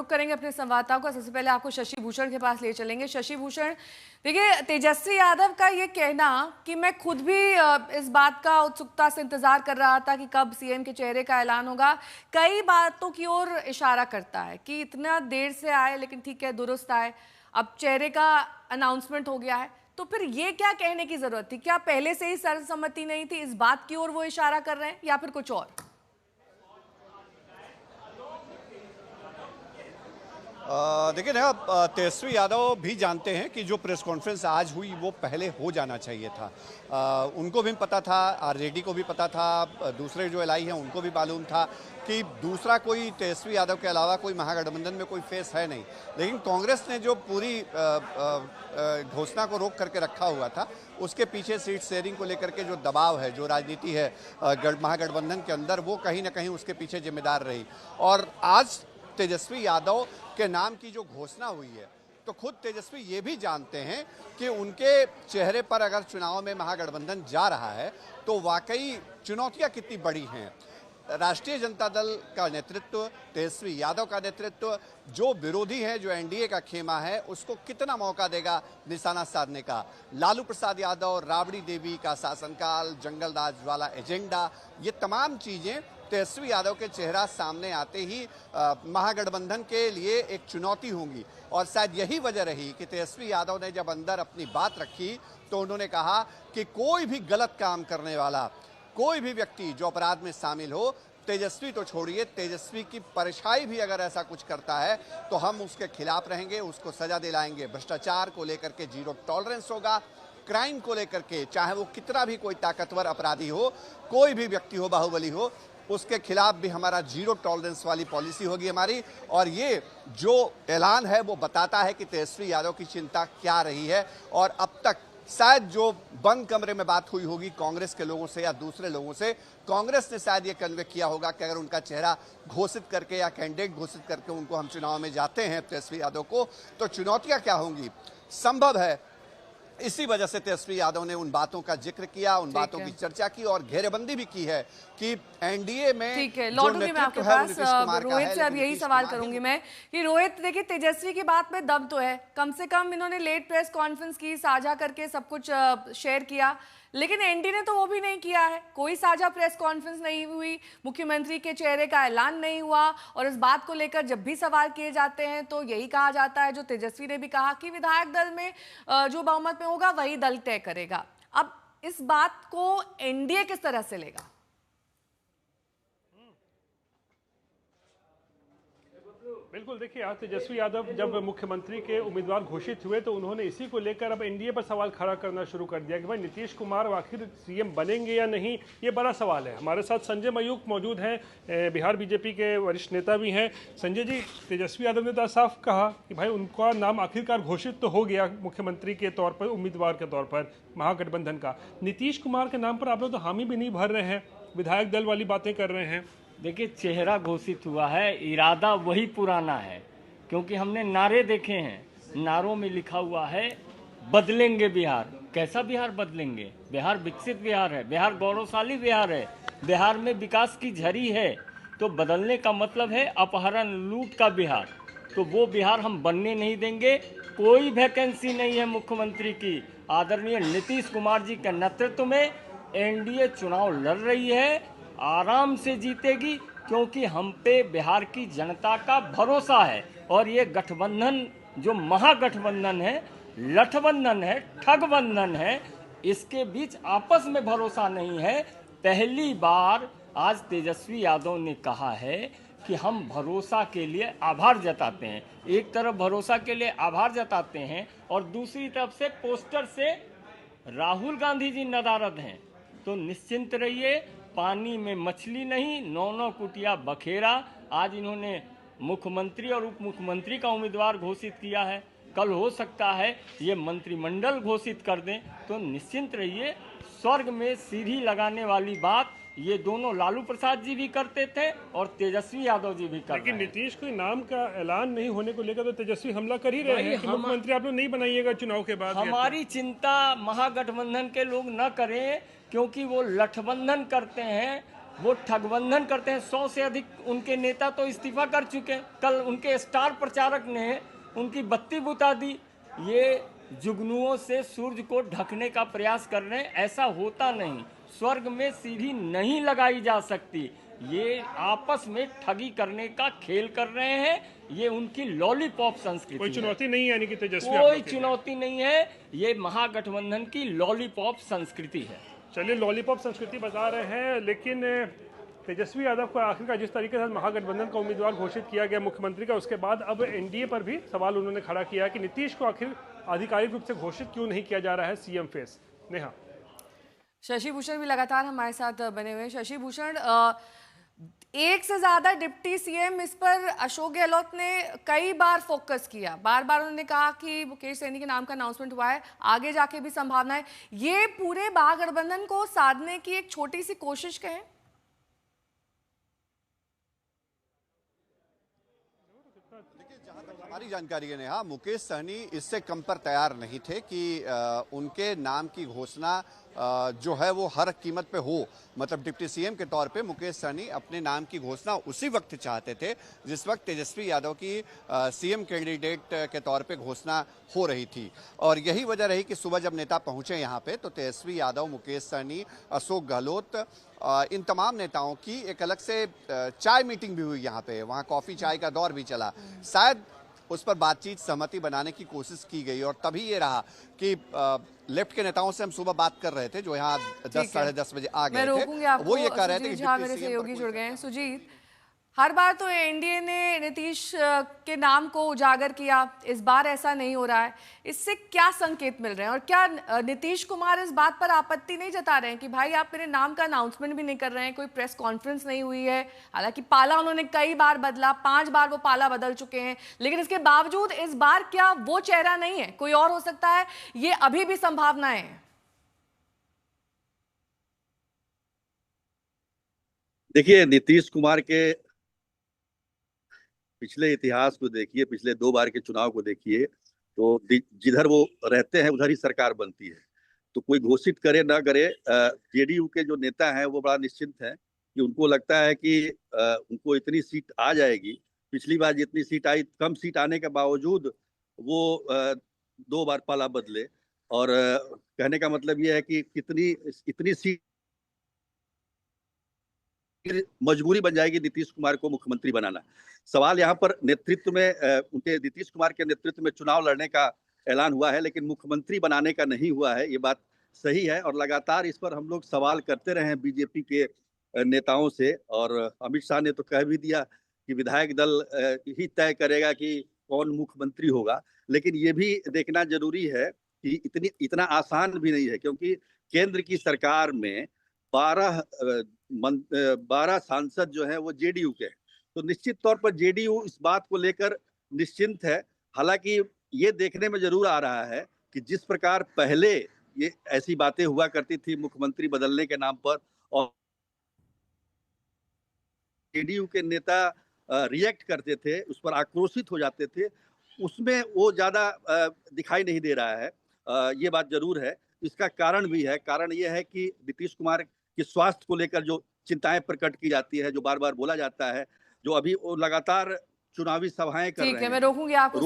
रुख करेंगे अपने संवाददाताओं का। सबसे पहले आपको शशि भूषण के पास ले चलेंगे। शशि भूषण, देखिए, तेजस्वी यादव का ये कहना कि मैं खुद भी इस बात का उत्सुकता से इंतजार कर रहा था कि कब सीएम के चेहरे का ऐलान होगा, कई बातों की ओर इशारा करता है कि इतना देर से आए लेकिन ठीक है, दुरुस्त आए, अब चेहरे का अनाउंसमेंट हो गया है। तो फिर ये क्या कहने की जरूरत थी? क्या पहले से ही सर्वसम्मति नहीं थी? इस बात की ओर वो इशारा कर रहे हैं या फिर कुछ और? देखिए ना, तेजस्वी यादव भी जानते हैं कि जो प्रेस कॉन्फ्रेंस आज हुई वो पहले हो जाना चाहिए था। उनको भी पता था, आरजेडी को भी पता था, दूसरे जो एलआई हैं उनको भी मालूम था कि दूसरा कोई तेजस्वी यादव के अलावा कोई महागठबंधन में कोई फेस है नहीं। लेकिन कांग्रेस ने जो पूरी घोषणा को रोक करके रखा हुआ था, उसके पीछे सीट शेयरिंग को लेकर के जो दबाव है, जो राजनीति है महागठबंधन के अंदर, वो कहीं ना कहीं उसके पीछे जिम्मेदार रही। और आज तेजस्वी यादव के नाम की जो घोषणा हुई है, तो खुद तेजस्वी ये भी जानते हैं कि उनके चेहरे पर अगर चुनाव में महागठबंधन जा रहा है तो वाकई चुनौतियां कितनी बड़ी हैं। राष्ट्रीय जनता दल का नेतृत्व, तेजस्वी यादव का नेतृत्व, जो विरोधी है, जो एनडीए का खेमा है, उसको कितना मौका देगा निशाना साधने का। लालू प्रसाद यादव, राबड़ी देवी का शासनकाल, जंगल राज वाला एजेंडा, ये तमाम चीजें तेजस्वी यादव के चेहरा सामने आते ही महागठबंधन के लिए एक चुनौती होंगी। और शायद यही वजह रही कि तेजस्वी यादव ने जब अंदर अपनी बात रखी तो उन्होंने कहा कि कोई भी गलत काम करने वाला, कोई भी व्यक्ति जो अपराध में शामिल हो, तेजस्वी तो छोड़िए, तेजस्वी की परछाई भी अगर ऐसा कुछ करता है तो हम उसके खिलाफ रहेंगे, उसको सजा दिलाएंगे। भ्रष्टाचार को लेकर के जीरो टॉलरेंस होगा, क्राइम को लेकर के चाहे वो कितना भी कोई ताकतवर अपराधी हो, कोई भी व्यक्ति हो, बाहुबली हो, उसके खिलाफ भी हमारा जीरो टॉलरेंस वाली पॉलिसी होगी हमारी। और ये जो ऐलान है वो बताता है कि तेजस्वी यादव की चिंता क्या रही है। और अब तक शायद जो बंद कमरे में बात हुई होगी कांग्रेस के लोगों से या दूसरे लोगों से, कांग्रेस ने शायद ये कन्वे किया होगा कि अगर उनका चेहरा घोषित करके या कैंडिडेट घोषित करके उनको हम चुनाव में जाते हैं तेजस्वी यादव को, तो चुनौतियां क्या होंगी। संभव है इसी वजह से तेजस्वी यादव ने उन बातों का जिक्र किया, उन बातों की चर्चा की और घेरेबंदी भी की है कि एनडीए में। ठीक है, लौटूंगी मैं आपके पास। रोहित से अब यही सवाल करूंगी मैं कि रोहित, देखिए, तेजस्वी की बात में दम तो है, कम से कम इन्होंने लेट प्रेस कॉन्फ्रेंस की, साझा करके सब कुछ शेयर किया, लेकिन एनडी ने तो वो भी नहीं किया है। कोई साझा प्रेस कॉन्फ्रेंस नहीं हुई, मुख्यमंत्री के चेहरे का ऐलान नहीं हुआ। और इस बात को लेकर जब भी सवाल किए जाते हैं तो यही कहा जाता है, जो तेजस्वी ने भी कहा, कि विधायक दल में जो बहुमत में होगा वही दल तय करेगा। अब इस बात को एनडीए किस तरह से लेगा? बिल्कुल, देखिए, आज तेजस्वी यादव जब मुख्यमंत्री के उम्मीदवार घोषित हुए तो उन्होंने इसी को लेकर अब एनडीए पर सवाल खड़ा करना शुरू कर दिया कि भाई नीतीश कुमार आखिर सीएम बनेंगे या नहीं, ये बड़ा सवाल है। हमारे साथ संजय मयूख मौजूद हैं, बिहार बीजेपी के वरिष्ठ नेता भी हैं। संजय जी, तेजस्वी यादव ने तो साफ कहा कि भाई उनका नाम आखिरकार घोषित तो हो गया मुख्यमंत्री के तौर पर, उम्मीदवार के तौर पर महागठबंधन का। नीतीश कुमार के नाम पर आप लोग तो हामी भी नहीं भर रहे हैं, विधायक दल वाली बातें कर रहे हैं। देखिए, चेहरा घोषित हुआ है, इरादा वही पुराना है, क्योंकि हमने नारे देखे हैं, नारों में लिखा हुआ है बदलेंगे बिहार। कैसा बिहार बदलेंगे? बिहार विकसित बिहार है, बिहार गौरवशाली बिहार है, बिहार में विकास की झड़ी है। तो बदलने का मतलब है अपहरण लूट का बिहार, तो वो बिहार हम बनने नहीं देंगे। कोई वैकेंसी नहीं है मुख्यमंत्री की। आदरणीय नीतीश कुमार जी के नेतृत्व में एनडीए चुनाव लड़ रही है, आराम से जीतेगी, क्योंकि हम पे बिहार की जनता का भरोसा है। और ये गठबंधन जो महागठबंधन है, लठबंधन है, ठगबंधन है, इसके बीच आपस में भरोसा नहीं है। पहली बार आज तेजस्वी यादव ने कहा है कि हम भरोसा के लिए आभार जताते हैं। एक तरफ भरोसा के लिए आभार जताते हैं और दूसरी तरफ से पोस्टर से राहुल गांधी जी नदारद हैं। तो निश्चिंत रहिए, पानी में मछली नहीं, 9 कुटिया बखेरा। आज इन्होंने मुख्यमंत्री और उप मुख्यमंत्री का उम्मीदवार घोषित किया है, कल हो सकता है ये मंत्रिमंडल घोषित कर दें। तो निश्चिंत रहिए, स्वर्ग में सीढ़ी लगाने वाली बात ये दोनों लालू प्रसाद जी भी करते थे और तेजस्वी यादव जी भी करते हैं। लेकिन नीतीश के नाम का ऐलान नहीं होने को लेकर तो तेजस्वी हमला कर ही रहे हैं कि मुख्यमंत्री आप लोग नहीं बनाइएगा चुनाव के बाद। हमारी चिंता महागठबंधन के लोग न करें, क्योंकि वो लठबंधन करते हैं, वो ठगबंधन करते हैं। 100 से अधिक उनके नेता तो इस्तीफा कर चुके हैं। कल उनके स्टार प्रचारक ने उनकी बत्ती बुता दी। ये जुगनुओं से सूरज को ढकने का प्रयास कर रहे हैं। ऐसा होता नहीं, स्वर्ग में सीढ़ी नहीं लगाई जा सकती। ये आपस में ठगी करने का खेल कर रहे हैं। ये उनकी लॉलीपॉप संस्कृति कोई है। चुनौती नहीं है यानी कि तेजस्वी कोई यादव के लिए। चुनौती नहीं है, ये महागठबंधन की लॉलीपॉप संस्कृति है। चलिए, लॉलीपॉप संस्कृति बता रहे हैं, लेकिन तेजस्वी यादव को आखिरकार जिस तरीके से महागठबंधन का उम्मीदवार घोषित किया गया मुख्यमंत्री का, उसके बाद अब एनडीए पर भी सवाल उन्होंने खड़ा किया कि नीतीश को आखिर आधिकारिक रूप से घोषित क्यों नहीं किया जा रहा है सीएम फेस। नेहा। शशि भूषण भी लगातार हमारे साथ बने हुए हैं। शशि भूषण, एक से ज्यादा डिप्टी सीएम, इस पर अशोक गहलोत ने कई बार फोकस किया। बार बार उन्होंने कहा कि मुकेश सहनी के नाम का अनाउंसमेंट हुआ है, आगे जाके भी संभावना है। ये पूरे महागठबंधन को साधने की एक छोटी सी कोशिश कहें। हमारी जानकारी है नेहा, मुकेश सहनी इससे कम पर तैयार नहीं थे कि उनके नाम की घोषणा जो है वो हर कीमत पे हो। मतलब डिप्टी सीएम के तौर पे मुकेश सहनी अपने नाम की घोषणा उसी वक्त चाहते थे जिस वक्त तेजस्वी यादव की सीएम कैंडिडेट के तौर पे घोषणा हो रही थी। और यही वजह रही कि सुबह जब नेता पहुंचे यहाँ पे तो तेजस्वी यादव, मुकेश सहनी, अशोक गहलोत, इन तमाम नेताओं की एक अलग से चाय मीटिंग भी हुई यहाँ पे। वहाँ कॉफ़ी चाय का दौर भी चला। शायद उस पर बातचीत, सहमति बनाने की कोशिश की गई और तभी ये रहा कि लेफ्ट के नेताओं से हम सुबह बात कर रहे थे जो यहाँ 10 साढ़े 10 बजे आ गए थे। वो ये कह रहे थे कि मेरे सहयोगी जुड़ गए हैं। सुजीत, हर बार तो एनडीए ने नीतीश के नाम को उजागर किया, इस बार ऐसा नहीं हो रहा है। इससे क्या संकेत मिल रहे हैं और क्या नीतीश कुमार इस बात पर आपत्ति नहीं जता रहे हैं कि भाई आप मेरे नाम का अनाउंसमेंट भी नहीं कर रहे हैं, कोई प्रेस कॉन्फ्रेंस नहीं हुई है? हालांकि पाला उन्होंने कई बार बदला, 5 बार वो पाला बदल चुके हैं, लेकिन इसके बावजूद इस बार क्या वो चेहरा नहीं है, कोई और हो सकता है? ये अभी भी संभावनाएं हैं। देखिए, नीतीश कुमार के पिछले इतिहास को देखिए, पिछले 2 बार के चुनाव को देखिए, तो जिधर वो रहते हैं उधर ही सरकार बनती है। तो कोई घोषित करे ना करे, जेडीयू के जो नेता हैं वो बड़ा निश्चिंत हैं कि उनको लगता है कि उनको इतनी सीट आ जाएगी। पिछली बार जितनी सीट आई, कम सीट आने के बावजूद वो 2 बार पाला बदले। और कहने का मतलब ये है कि इतनी सीट मजबूरी बन जाएगी नीतीश कुमार को मुख्यमंत्री बनाना। सवाल यहाँ पर नेतृत्व में, उनके नीतीश कुमार के नेतृत्व में चुनाव लड़ने का ऐलान हुआ है, लेकिन मुख्यमंत्री बनाने का नहीं हुआ है। ये बात सही है और लगातार इस पर हम लोग सवाल करते रहे हैं बीजेपी के नेताओं से। और अमित शाह ने तो कह भी दिया कि विधायक दल ही तय करेगा कि कौन मुख्यमंत्री होगा। लेकिन ये भी देखना जरूरी है कि इतना आसान भी नहीं है, क्योंकि केंद्र की सरकार में 12 सांसद जो हैं वो जेडीयू के हैं। तो निश्चित तौर पर जेडीयू इस बात को लेकर निश्चिंत है। हालांकि ये देखने में जरूर आ रहा है कि जिस प्रकार पहले ये ऐसी बातें हुआ करती थी मुख्यमंत्री बदलने के नाम पर, और जेडीयू के नेता रिएक्ट करते थे, उस पर आक्रोशित हो जाते थे, उसमें वो ज्यादा दिखाई नहीं दे रहा है। ये बात जरूर है। इसका कारण भी है। कारण ये है कि नीतीश कुमार के स्वास्थ्य को लेकर जो चिंताएं प्रकट की जाती है, जो बार बार बोला जाता है, जो अभी वो लगातार चुनावी सभाएं कर रहे हैं। ठीक है, मैं रोकूंगी आपको।